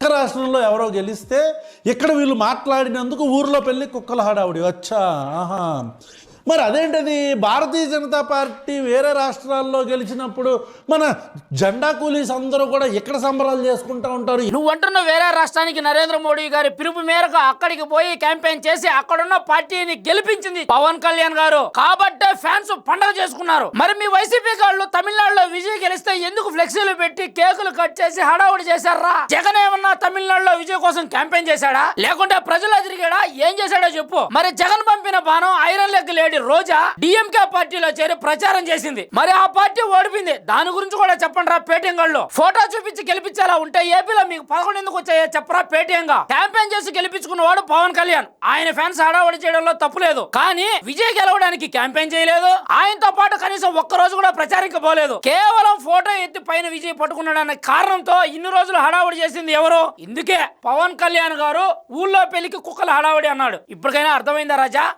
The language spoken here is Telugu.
పక్క రాష్ట్రంలో ఎవరో గెలిస్తే ఇక్కడ వీళ్ళు మాట్లాడినందుకు ఊర్లో పెళ్ళి కుక్కల హడావుడి వచ్చా. ఆహా, మరి అదేంటది భారతీయ జనతా పార్టీ వేరే రాష్ట్రాల్లో గెలిచినప్పుడు మన జెండా కూలీస్ అందరూ కూడా ఇక్కడ సంబరాలు చేసుకుంటూ ఉంటారు. నువ్వు అంటున్న వేరే రాష్ట్రానికి నరేంద్ర మోడీ గారి పిలుపు మేరకు అక్కడికి పోయి క్యాంపెయిన్ చేసి అక్కడున్న పార్టీని గెలిపించింది పవన్ కళ్యాణ్ గారు కాబట్టే ఫ్యాన్స్ పండగ చేసుకున్నారు. మరి మీ వైసీపీ వాళ్ళు తమిళనాడులో విజయ్ గెలిస్తే ఎందుకు ఫ్లెక్సీలు పెట్టి కేకులు కట్ చేసి హడావుడి చేశారా? జగన్ ఏమన్నా తమిళనాడులో విజయ్ కోసం క్యాంపెయిన్ చేశాడా లేకుంటే ప్రజలు తిరిగాడా? ఏం చేశాడో చెప్పు. మరి జగన్ పంపిన బాణం ఐరన్ లెగ్ లేడీ రోజా డిఎంకే పార్టీలో చేరి ప్రచారం చేసింది. మరి ఆ పార్టీ ఓడిపోయింది. దాని గురించి కూడా చెప్పండి రా పేటీఎం గాళ్ళు. ఫోటో చూపించి గెలిపించేలా ఉంటే ఏపీలో మీకు 11 ఎందుకు వచ్చాయో చెప్పరా పేటీఎం గా. క్యాంపెయిన్ చేసి గెలిపించుకున్నవాడు పవన్ కళ్యాణ్. ఆయన ఫ్యాన్స్ హడావుడి చేయడంలో తప్పు లేదు. కానీ విజయ్ గెలవడానికి క్యాంపెయిన్ చేయలేదు. ఆయనతో పాటు కనీసం ఒక్క రోజు కూడా ప్రచారంకి పోలేదు. కేవలం ఫోటో ఎత్తి పైన విజయ్ పట్టుకున్నాడనే కారణంతో ఇన్ని రోజులు హడావుడి చేసింది ఎవరు? ఇందుకే పవన్ కళ్యాణ్ గారు ఊళ్ళో పెళ్లికి కుక్కల హడావుడి అన్నాడు. ఇప్పటికైనా అర్థమైందా రాజా?